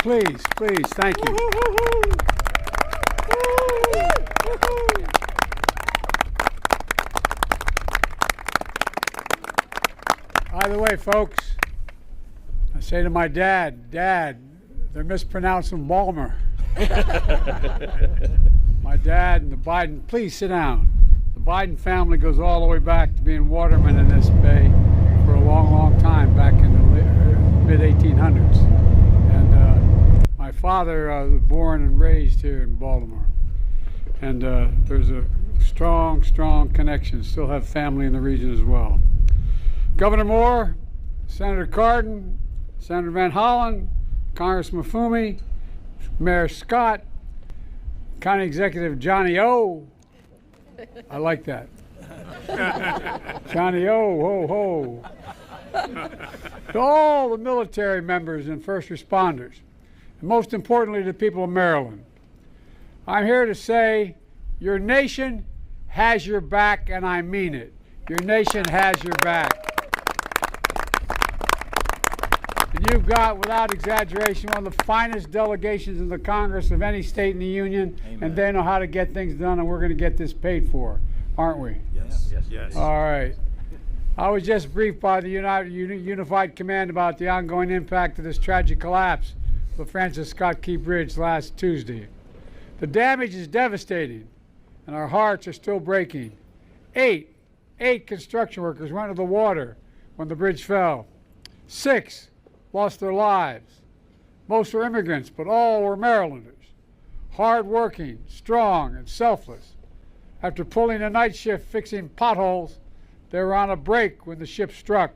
Please, please, thank you. By the way, folks, I say to my dad, Dad, they're mispronouncing Balmer. My dad and the Biden, please sit down. The Biden family goes all the way back to being watermen in this bay for a long, long time, back in the mid-1800s. And my father was born and raised here in Baltimore. And there's a strong, strong connection. Still have family in the region as well. Governor Moore, Senator Cardin, Senator Van Hollen, Congressman Fumey, Mayor Scott, County Executive Johnny O. I like that. Johnny O, ho, ho. To all the military members and first responders, and most importantly to the people of Maryland, I'm here to say your nation has your back, and I mean it. Your nation has your back. And you've got, without exaggeration, one of the finest delegations in the Congress of any state in the Union. Amen. And they know how to get things done, and we're going to get this paid for, aren't we? Yes. Yes. Yes. All right. I was just briefed by the Unified Command about the ongoing impact of this tragic collapse of the Francis Scott Key Bridge last Tuesday. The damage is devastating, and our hearts are still breaking. Eight construction workers went into the water when the bridge fell. 6 lost their lives. Most were immigrants, but all were Marylanders. Hard-working, strong, and selfless. After pulling a night shift fixing potholes, they were on a break when the ship struck.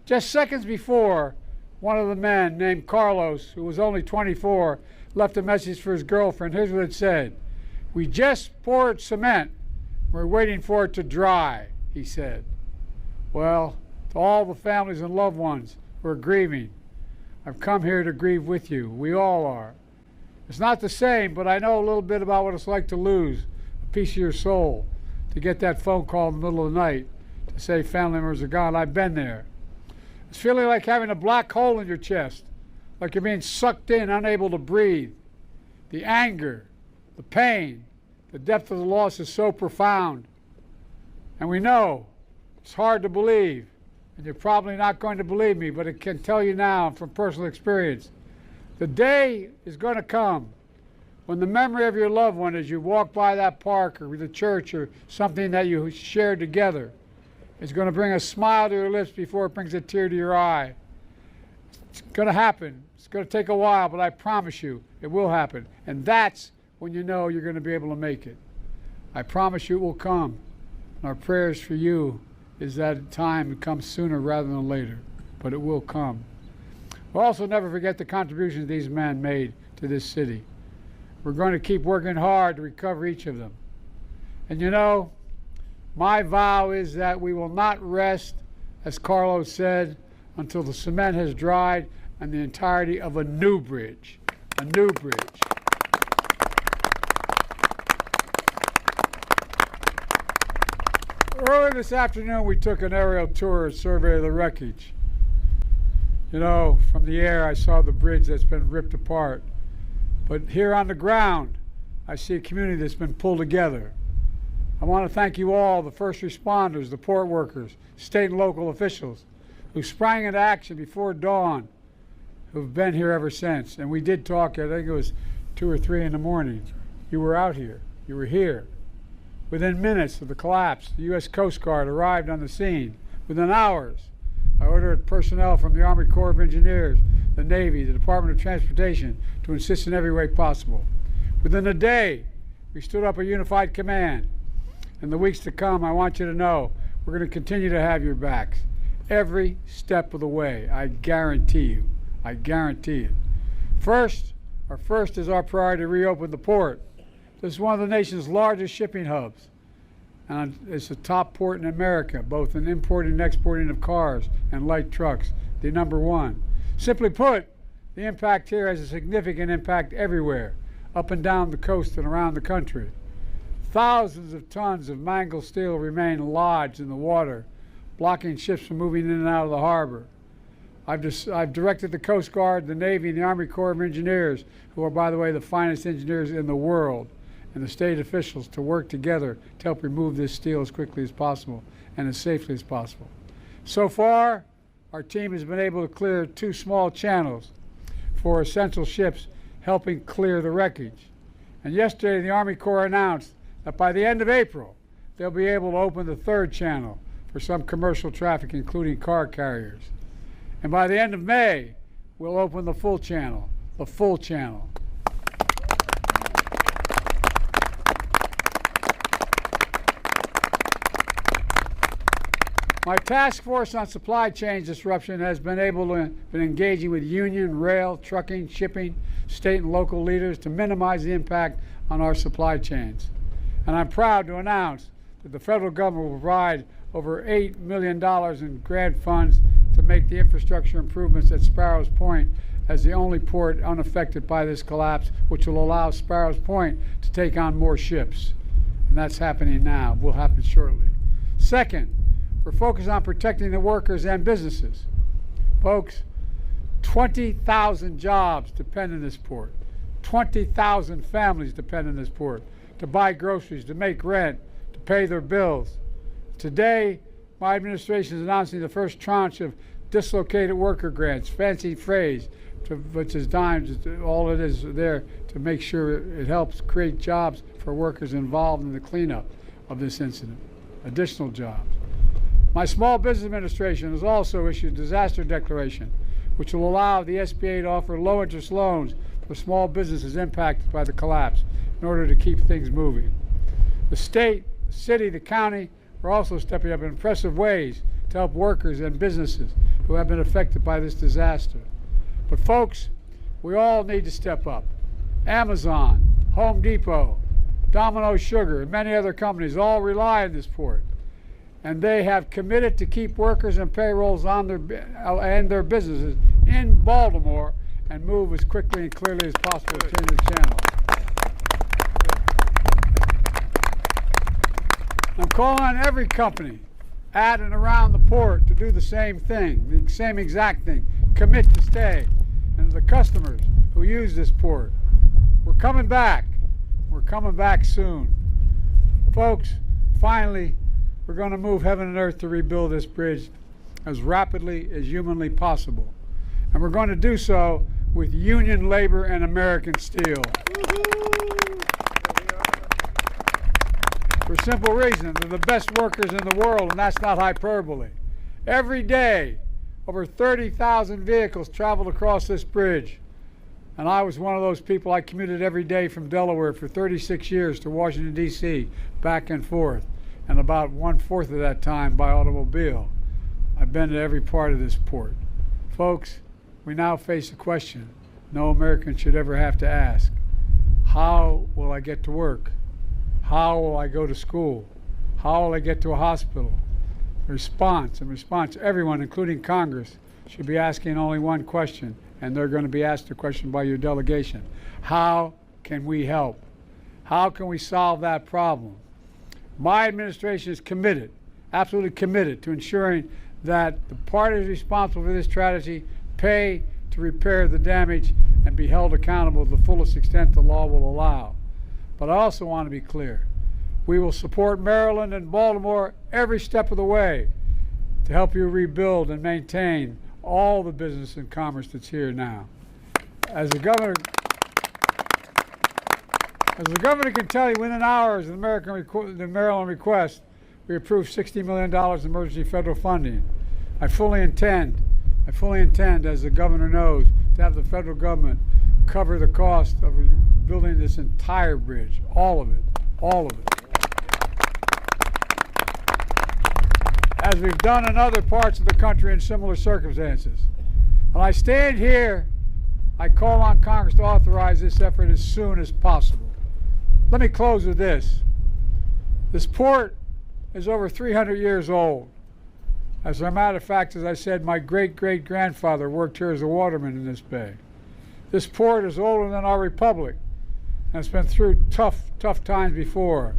Just seconds before, one of the men, named Carlos, who was only 24, left a message for his girlfriend. Here's what it said. "We just poured cement. We're waiting for it to dry," he said. Well, to all the families and loved ones who are grieving, I've come here to grieve with you. We all are. It's not the same, but I know a little bit about what it's like to lose a piece of your soul, to get that phone call in the middle of the night to say family members are gone. I've been there. It's feeling like having a black hole in your chest, like you're being sucked in, unable to breathe. The anger, the pain, the depth of the loss is so profound. And we know it's hard to believe, and you're probably not going to believe me, but I can tell you now from personal experience, the day is going to come when the memory of your loved one as you walk by that park or the church or something that you shared together is going to bring a smile to your lips before it brings a tear to your eye. It's going to happen. It's going to take a while, but I promise you it will happen. And that's when you know you're going to be able to make it. I promise you it will come. And our prayers for you is that time comes sooner rather than later, but it will come. We'll also never forget the contributions these men made to this city. We're going to keep working hard to recover each of them. And you know, my vow is that we will not rest, as Carlos said, until the cement has dried and the entirety of a new bridge. A new bridge. Earlier this afternoon, we took an aerial tour, a survey of the wreckage. You know, from the air, I saw the bridge that's been ripped apart. But here on the ground, I see a community that's been pulled together. I want to thank you all, the first responders, the port workers, state and local officials, who sprang into action before dawn, who've been here ever since. And we did talk, I think it was 2 or 3 in the morning. You were out here. You were here. Within minutes of the collapse, the U.S. Coast Guard arrived on the scene. Within hours, I ordered personnel from the Army Corps of Engineers, the Navy, the Department of Transportation to assist in every way possible. Within a day, we stood up a unified command. In the weeks to come, I want you to know we're going to continue to have your backs every step of the way. I guarantee you. I guarantee it. First is our priority to reopen the port. This is one of the nation's largest shipping hubs. And it's the top port in America, both in importing and exporting of cars and light trucks, the #1. Simply put, the impact here has a significant impact everywhere, up and down the coast and around the country. Thousands of tons of mangled steel remain lodged in the water, blocking ships from moving in and out of the harbor. I've directed the Coast Guard, the Navy, and the Army Corps of Engineers, who are, by the way, the finest engineers in the world, and the state officials to work together to help remove this steel as quickly as possible and as safely as possible. So far, our team has been able to clear 2 small channels for essential ships, helping clear the wreckage. And yesterday, the Army Corps announced that by the end of April, they'll be able to open the 3rd channel for some commercial traffic, including car carriers. And by the end of May, we'll open the full channel, the full channel. My task force on supply chain disruption has been engaging with union, rail, trucking, shipping, state and local leaders to minimize the impact on our supply chains. And I'm proud to announce that the federal government will provide over $8 million in grant funds to make the infrastructure improvements at Sparrows Point as the only port unaffected by this collapse, which will allow Sparrows Point to take on more ships. And that's happening now, will happen shortly. Second, we're focused on protecting the workers and businesses. Folks, 20,000 jobs depend on this port. 20,000 families depend on this port to buy groceries, to make rent, to pay their bills. Today, my administration is announcing the first tranche of dislocated worker grants, fancy phrase, which is dimes. All it is there to make sure it helps create jobs for workers involved in the cleanup of this incident, additional jobs. My Small Business Administration has also issued a disaster declaration, which will allow the SBA to offer low-interest loans for small businesses impacted by the collapse in order to keep things moving. The state, the city, the county are also stepping up in impressive ways to help workers and businesses who have been affected by this disaster. But folks, we all need to step up. Amazon, Home Depot, Domino's Sugar, and many other companies all rely on this port. And they have committed to keep workers and payrolls on their businesses in Baltimore and move as quickly and clearly as possible to change the channel. I'm calling on every company at and around the port to do the same thing, the same exact thing, commit to stay. And the customers who use this port, we're coming back. We're coming back soon. Folks, finally, we're going to move heaven and earth to rebuild this bridge as rapidly as humanly possible. And we're going to do so with union labor and American steel. For a simple reason, they're the best workers in the world, and that's not hyperbole. Every day, over 30,000 vehicles traveled across this bridge. And I was one of those people. I commuted every day from Delaware for 36 years to Washington, D.C., back and forth, and about 1/4 of that time by automobile. I've been to every part of this port. Folks, we now face a question no American should ever have to ask. How will I get to work? How will I go to school? How will I get to a hospital? Response, everyone, including Congress, should be asking only one question, and they're going to be asked a question by your delegation. How can we help? How can we solve that problem? My administration is committed, absolutely committed, to ensuring that the parties responsible for this tragedy pay to repair the damage and be held accountable to the fullest extent the law will allow. But I also want to be clear. We will support Maryland and Baltimore every step of the way to help you rebuild and maintain all the business and commerce that's here now. As the governor can tell you, within hours of the Maryland request, we approved $60 million in emergency federal funding. I fully intend, as the governor knows, to have the federal government cover the cost of building this entire bridge, all of it. As we've done in other parts of the country in similar circumstances. When I stand here, I call on Congress to authorize this effort as soon as possible. Let me close with this. This port is over 300 years old. As a matter of fact, as I said, my great-great-grandfather worked here as a waterman in this bay. This port is older than our republic, and it's been through tough times before.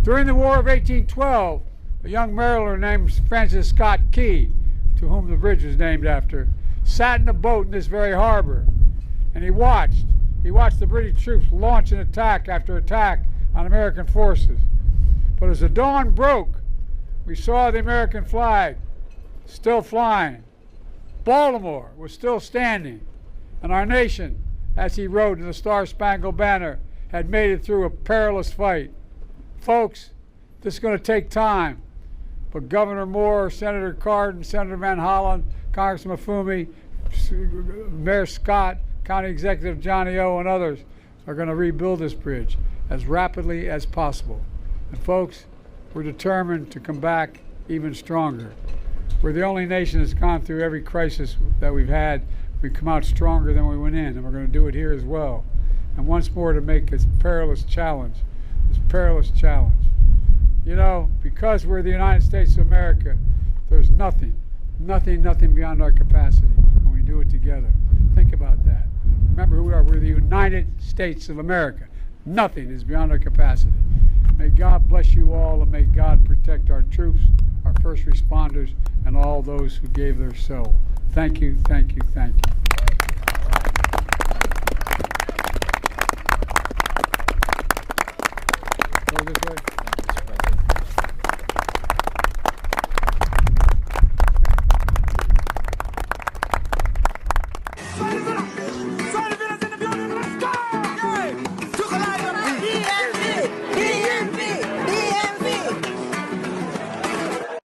During the War of 1812, a young mariner named Francis Scott Key, to whom the bridge was named after, sat in a boat in this very harbor, and he watched the British troops launch an attack after attack on American forces. But as the dawn broke, we saw the American flag still flying. Baltimore was still standing, and our nation, as he wrote in the Star-Spangled Banner, had made it through a perilous fight. Folks, this is going to take time, but Governor Moore, Senator Cardin, Senator Van Hollen, Congressman Mafumi, Mayor Scott, County Executive Johnny O, and others are going to rebuild this bridge as rapidly as possible. And folks, we're determined to come back even stronger. We're the only nation that's gone through every crisis that we've had. We've come out stronger than we went in, and we're going to do it here as well. And once more, to make this perilous challenge. You know, because we're the United States of America, there's nothing beyond our capacity when we do it together. Think about that. Remember who we are. We're the United States of America. Nothing is beyond our capacity. May God bless you all, and may God protect our troops, our first responders, and all those who gave their soul. Thank you, thank you, thank you.